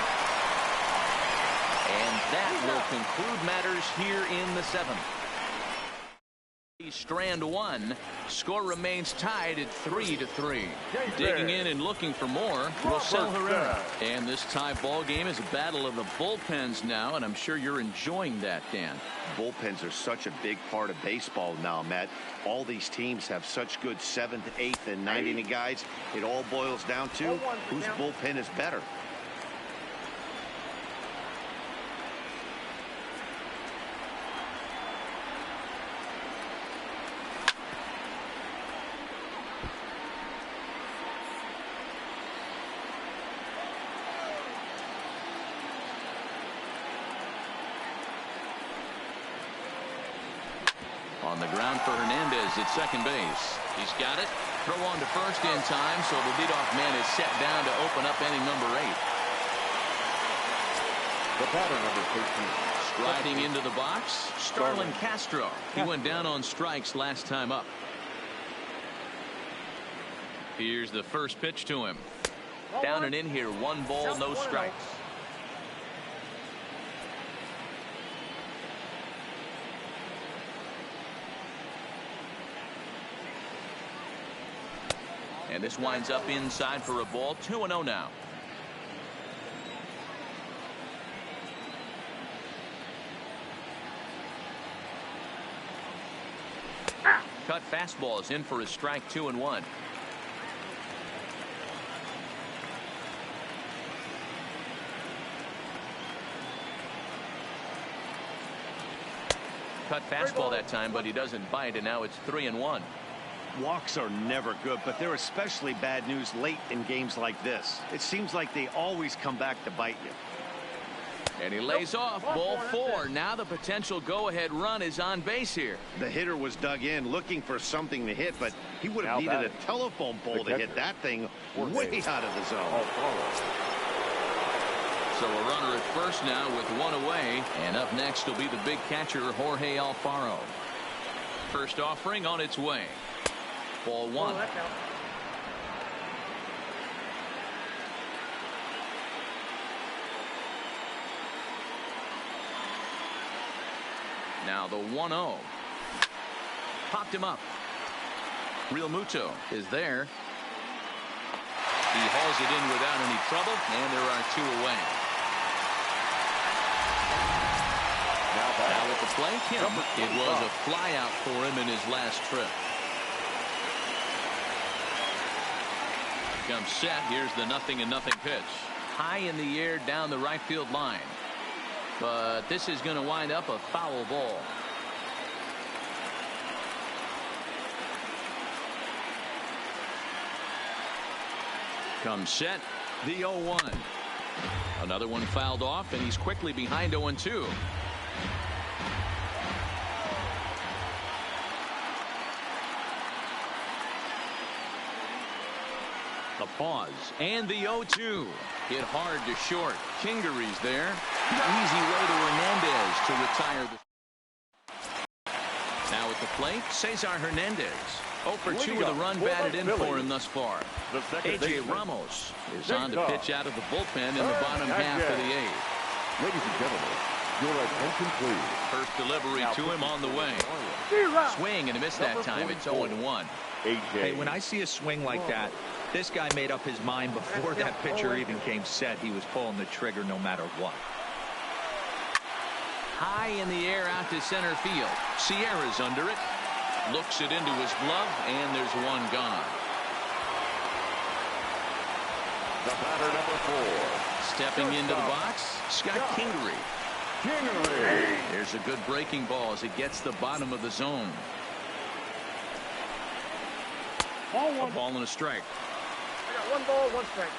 Speaker 1: And that will conclude matters here in the 7th. Strand 1. Score remains tied at 3-3. Digging in and looking for more, Rosell Herrera. And this tie ball game is a battle of the bullpens now, and I'm sure you're enjoying that, Dan.
Speaker 2: Bullpens are such a big part of baseball now, Matt. All these teams have such good 7th, 8th, and 9th inning guys. It all boils down to whose bullpen is better.
Speaker 1: On the ground for Hernandez at second base. He's got it. Throw on to first in time, so the leadoff man is set down to open up inning number 8.
Speaker 4: The batter, number 13.
Speaker 1: Striding into the box, Starlin Castro. He went down on strikes last time up. Here's the first pitch to him. Down and in here, 1 ball, no strikes. And this winds up inside for a ball. 2-0 now. Cut fastball is in for a strike. 2-1. Cut fastball that time, but he doesn't bite, and now it's 3-1.
Speaker 2: Walks are never good, but they're especially bad news late in games like this. It seems like they always come back to bite you.
Speaker 1: And he lays off. Ball 4. Now the potential go-ahead run is on base here.
Speaker 2: The hitter was dug in looking for something to hit, but he would have needed a telephone pole to hit that thing way out of the zone.
Speaker 1: So a runner at first now with 1 away. And up next will be the big catcher, Jorge Alfaro. First offering on its way. Ball 1. Now the 1-0. Popped him up. Real Muto is there. He hauls it in without any trouble, and there are 2 away. Now at the plate, it was a flyout for him in his last trip. Comes set. Here's the 0-0 pitch. High in the air down the right field line. But this is going to wind up a foul ball. Comes set. The 0-1. Another one fouled off, and he's quickly behind 0-2. The pause and the 0-2. Hit hard to short. Kingery's there. Easy way to Hernandez to retire the. Now at the plate, Cesar Hernandez. 0 for 2 with a run batted in for him thus far. A.J. Ramos is on to pitch out of the bullpen in the bottom half of the 8th.
Speaker 4: Ladies and gentlemen, your attention please.
Speaker 1: First delivery to him on the way. Swing and a miss that time. It's 0-1.
Speaker 3: Hey, when I see a swing like that, this guy made up his mind before that pitcher even came set. He was pulling the trigger no matter what.
Speaker 1: High in the air out to center field. Sierra's under it. Looks it into his glove, and there's 1 gone.
Speaker 4: The batter, number 4.
Speaker 1: Stepping into the box, Scott Kingery. There's a good breaking ball as it gets the bottom of the zone. A ball and a strike.
Speaker 5: I got 1 ball, 1 strike.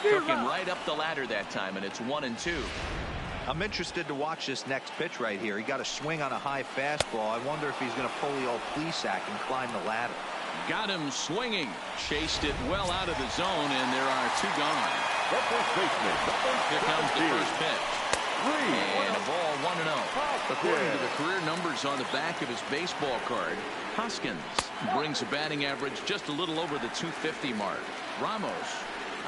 Speaker 1: Took him right up the ladder that time, and it's 1-2.
Speaker 3: I'm interested to watch this next pitch right here. He got a swing on a high fastball. I wonder if he's going to pull the old Plesac and climb the ladder.
Speaker 1: Got him swinging. Chased it well out of the zone, and there are 2 gone.
Speaker 4: The first baseman,
Speaker 1: Here comes the first pitch. And a ball 1-0. According to the career numbers on the back of his baseball card, Hoskins brings a batting average just a little over the 250 mark. Ramos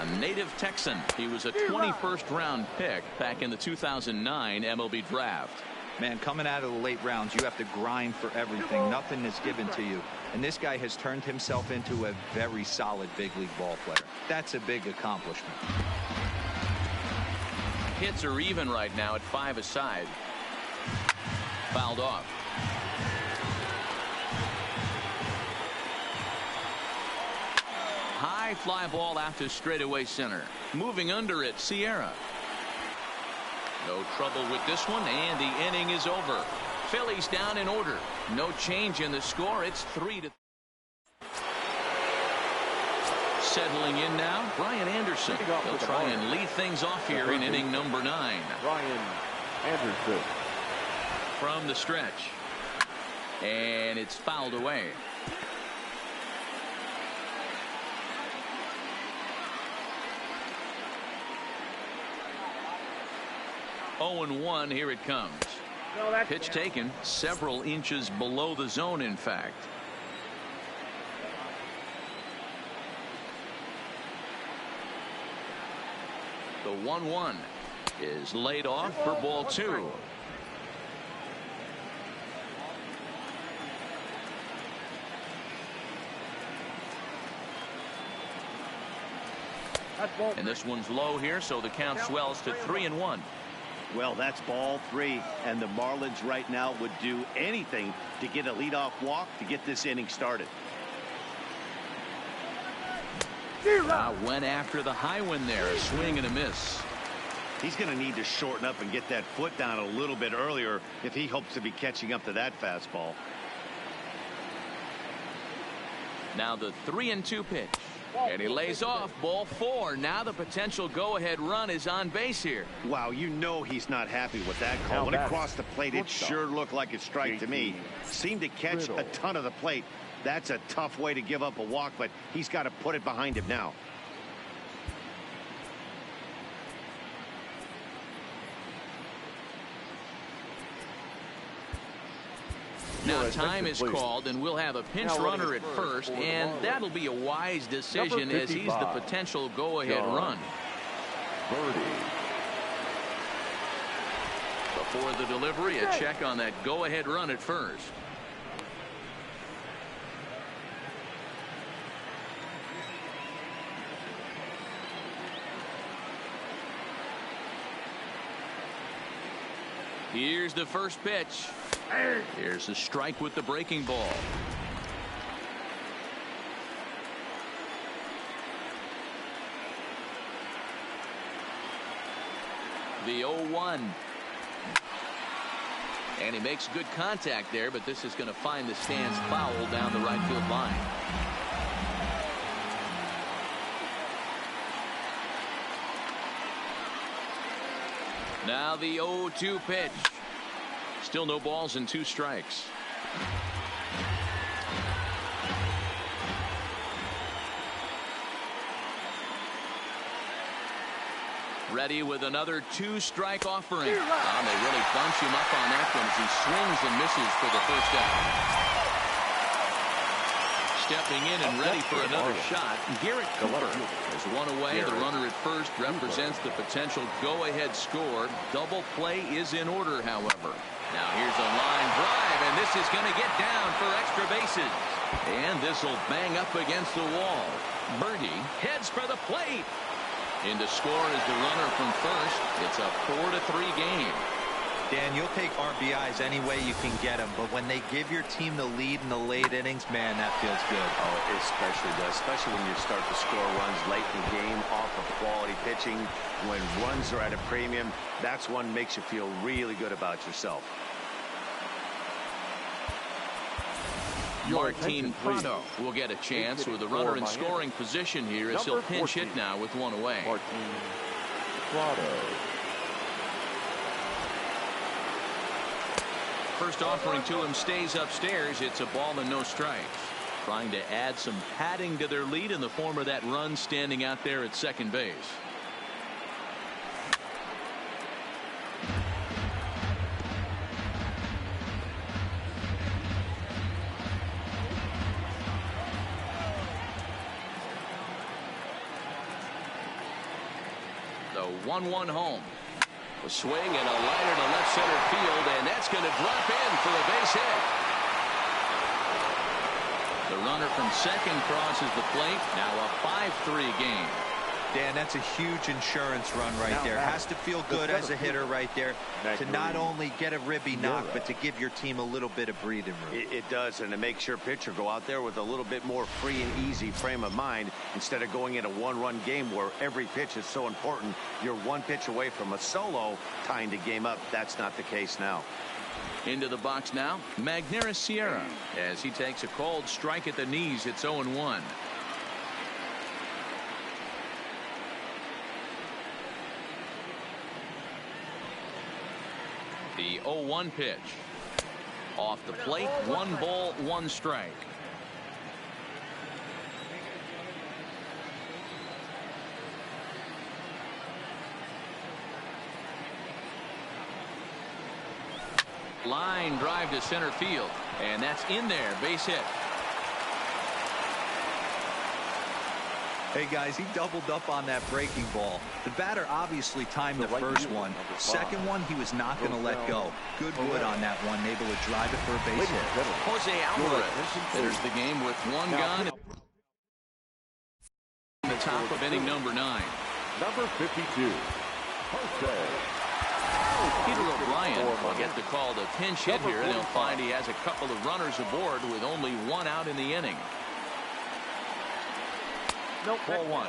Speaker 1: A native Texan. He was a 21st round pick back in the 2009 MLB draft.
Speaker 3: Man, coming out of the late rounds, you have to grind for everything. Nothing is given to you. And this guy has turned himself into a very solid big league ball player. That's a big accomplishment.
Speaker 1: Hits are even right now at 5 aside. Fouled off. High fly ball out to straightaway center. Moving under it, Sierra. No trouble with this one, and the inning is over. Phillies down in order. No change in the score. It's 3-3. Settling in now, Brian Anderson. He'll try and lead things off here in inning number 9.
Speaker 4: Brian Anderson.
Speaker 1: From the stretch. And it's fouled away. Oh and 1, here it comes. Pitch taken several inches below the zone, in fact. The 1-1 is laid off for ball 2. And this one's low here, so the count swells to 3-1.
Speaker 2: Well, that's ball 3, and the Marlins right now would do anything to get a leadoff walk to get this inning started.
Speaker 1: Went after the high one there, a swing and a miss.
Speaker 2: He's going to need to shorten up and get that foot down a little bit earlier if he hopes to be catching up to that fastball.
Speaker 1: Now the 3-2 pitch. And he lays off ball 4. Now the potential go-ahead run is on base here.
Speaker 2: Wow, you know he's not happy with that call. When it crossed the plate, it sure looked like a strike to me. Seemed to catch a ton of the plate. That's a tough way to give up a walk, but he's got to put it behind him now.
Speaker 1: Now time is called, and we'll have a pinch runner at first, and that'll be a wise decision as he's the potential go-ahead run. Before the delivery, a check on that go-ahead run at first. Here's the first pitch. Here's a strike with the breaking ball. The 0-1. And he makes good contact there, but this is going to find the stands foul down the right field line. Now the 0-2 pitch. Still no balls and 2 strikes. Ready with another 2-strike offering. They really bunch him up on that one as he swings and misses for the first out. Stepping in and ready for another shot, Garrett Cooper is one away. The runner at first represents the potential go-ahead score. Double play is in order, however. Now here's a line drive, and this is going to get down for extra bases. And this will bang up against the wall. Birdie heads for the plate. In to score is the runner from first. It's a 4-3 game.
Speaker 3: Dan, you'll take RBIs any way you can get them, but when they give your team the lead in the late innings, man, that feels good.
Speaker 2: Oh, it especially does, especially when you start to score runs late in the game off of quality pitching. When runs are at a premium, that's one makes you feel really good about yourself.
Speaker 1: Martin Prado will get a chance with a runner in scoring position here as he'll pinch hit now with one away.
Speaker 4: Martin Prado.
Speaker 1: First offering to him stays upstairs. It's a ball and no strikes. Trying to add some padding to their lead in the form of that run standing out there at second base. 1-1 home. A swing and a liner to left center field, and that's going to drop in for a base hit. The runner from second crosses the plate. Now a 5-3 game.
Speaker 3: Dan, that's a huge insurance run right there. Has to feel good as a hitter right there to not only get a ribby knock, but to give your team a little bit of breathing room.
Speaker 2: It does, and it makes your pitcher go out there with a little bit more free and easy frame of mind instead of going in a one-run game where every pitch is so important. You're one pitch away from a solo tying the game up. That's not the case now.
Speaker 1: Into the box now, Magneuris Sierra, as he takes a cold strike at the knees. It's 0-1. The 0-1 pitch. Off the plate, 1 ball, 1 strike. Line drive to center field, and that's in there. Base hit.
Speaker 3: Hey guys, he doubled up on that breaking ball. The batter obviously timed the first one. Second one, he was not going to let go. Good wood on that one, able to drive it for a base hit.
Speaker 1: Jose Alvarez enters the game with 1 gone. The top of inning number 9.
Speaker 4: Number 52, Jose.
Speaker 1: Peter O'Brien will get the call to pinch hit here, and he'll find he has a couple of runners aboard with only 1 out in the inning.
Speaker 5: Nope.
Speaker 1: Ball 1.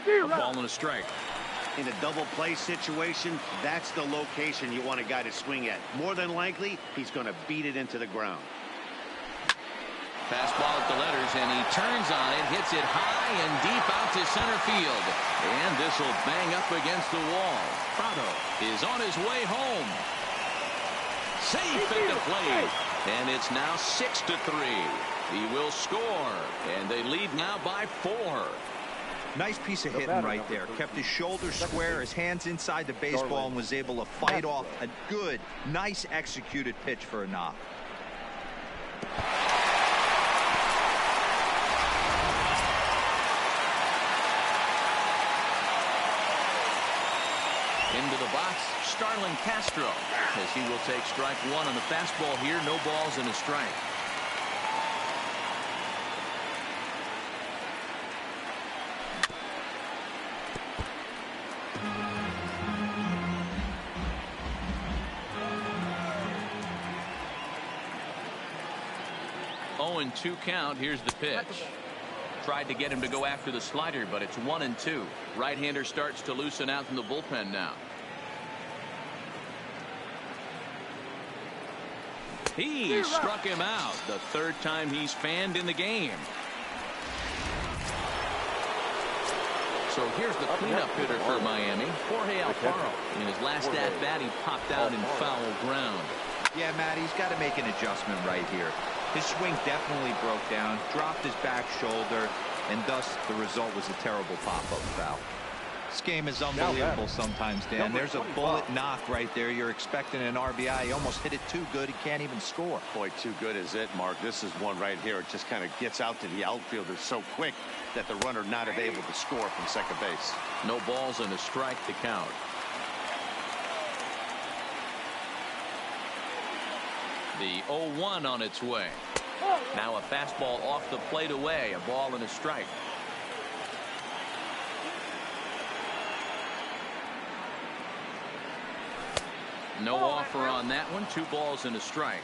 Speaker 1: A ball and a strike.
Speaker 2: In a double play situation, that's the location you want a guy to swing at. More than likely, he's going to beat it into the ground.
Speaker 1: Fastball at the letters, and he turns on it, hits it high and deep out to center field. And this will bang up against the wall. Prado is on his way home. Safe at the plate. And it's now 6-3. He will score, and they lead now by 4.
Speaker 3: Nice piece of hitting right there. Kept his shoulders square, his hands inside the baseball, and was able to fight off a good, nice executed pitch for a knock.
Speaker 1: Into the box, Starlin Castro, as he will take strike 1 on the fastball here. No balls and a strike. And 2 count. Here's the pitch. Tried to get him to go after the slider, but it's 1-2. Right-hander starts to loosen out from the bullpen now. He struck him out. The 3rd time he's fanned in the game. So here's the cleanup hitter for Miami, Jorge Alfaro. In his last at-bat, he popped out in foul ground.
Speaker 3: Yeah, Matt, he's got to make an adjustment right here. His swing definitely broke down, dropped his back shoulder, and thus the result was a terrible pop-up foul. This game is unbelievable sometimes, Dan. There's a bullet knock right there. You're expecting an RBI. He almost hit it too good. He can't even score.
Speaker 2: Boy, too good is it, Mark. This is one right here. It just kind of gets out to the outfielder so quick that the runner not able to score from second base.
Speaker 1: No balls and a strike to count. The 0-1 on its way. Now a fastball off the plate away. A ball and a strike. No offer on that one. 2 balls and a strike.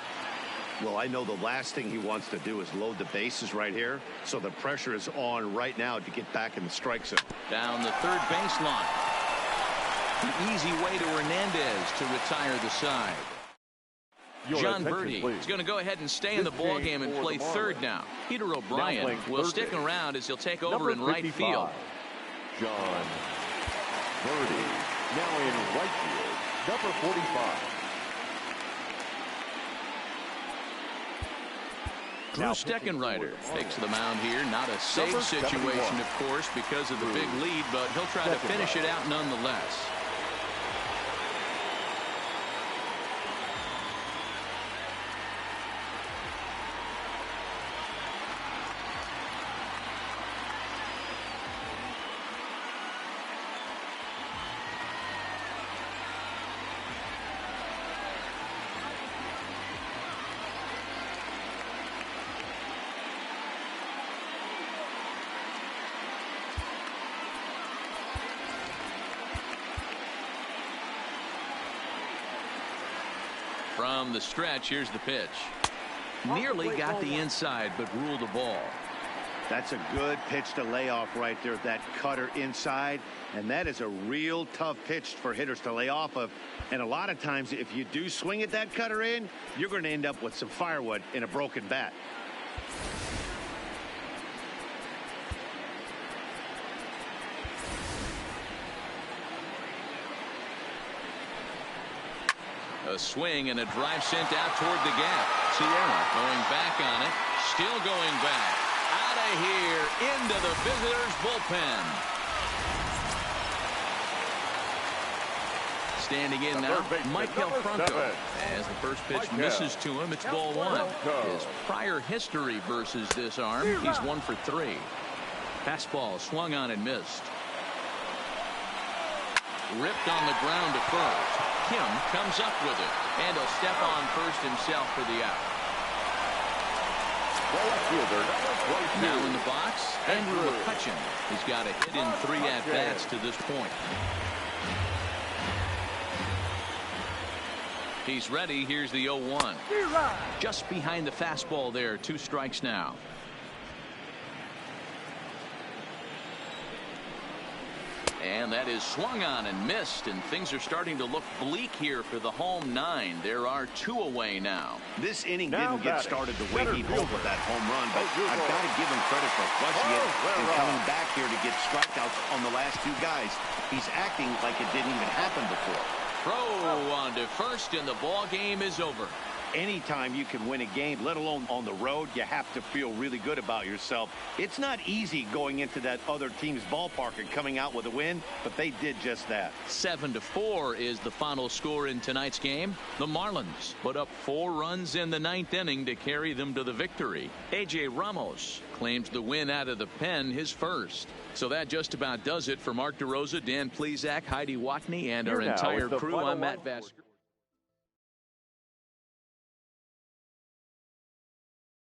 Speaker 2: Well, I know the last thing he wants to do is load the bases right here. So the pressure is on right now to get back in the strike zone.
Speaker 1: Down the 3rd baseline. The easy way to Hernandez to retire the side. John Birdie is going to go ahead and stay in the ballgame and play 3rd now. Peter O'Brien will stick around as he'll take over in right field.
Speaker 4: John Birdie now in right field, number 45.
Speaker 1: Drew Steckenrider takes the mound here. Not a safe situation, of course, because of the big lead, but he'll try to finish it out nonetheless. From the stretch, here's the pitch. Nearly got the inside, but ruled the ball.
Speaker 2: That's a good pitch to lay off right there, that cutter inside. And that is a real tough pitch for hitters to lay off of. And a lot of times, if you do swing at that cutter in, you're going to end up with some firewood in a broken bat.
Speaker 1: A swing and a drive sent out toward the gap. Sierra going back on it. Still going back. Out of here into the visitors' bullpen. Standing in now, Michael Franco. As the first pitch misses to him, it's ball one. His prior history versus this arm, he's 1 for 3. Fastball swung on and missed. Ripped on the ground to first. Kim comes up with it, and he'll step on first himself for the out. Now in the box, Andrew McCutcheon. He's got a hit in 3 at-bats to this point. He's ready. Here's the 0-1. Just behind the fastball there. 2 strikes now. And that is swung on and missed, and things are starting to look bleak here for the home 9. There are 2 away now.
Speaker 2: This inning didn't get started the way he hoped with that home run, but I've got to give him credit for flushing it and coming back here to get strikeouts on the last 2 guys. He's acting like it didn't even happen before.
Speaker 1: Throw on to first, and the ball game is over.
Speaker 2: Anytime you can win a game, let alone on the road, you have to feel really good about yourself. It's not easy going into that other team's ballpark and coming out with a win, but they did just that.
Speaker 1: 7-4 is the final score in tonight's game. The Marlins put up 4 runs in the 9th inning to carry them to the victory. A.J. Ramos claims the win out of the pen, his first. So that just about does it for Mark DeRosa, Dan Plesac, Heidi Watney, and our entire crew. I'm Matt Vasker.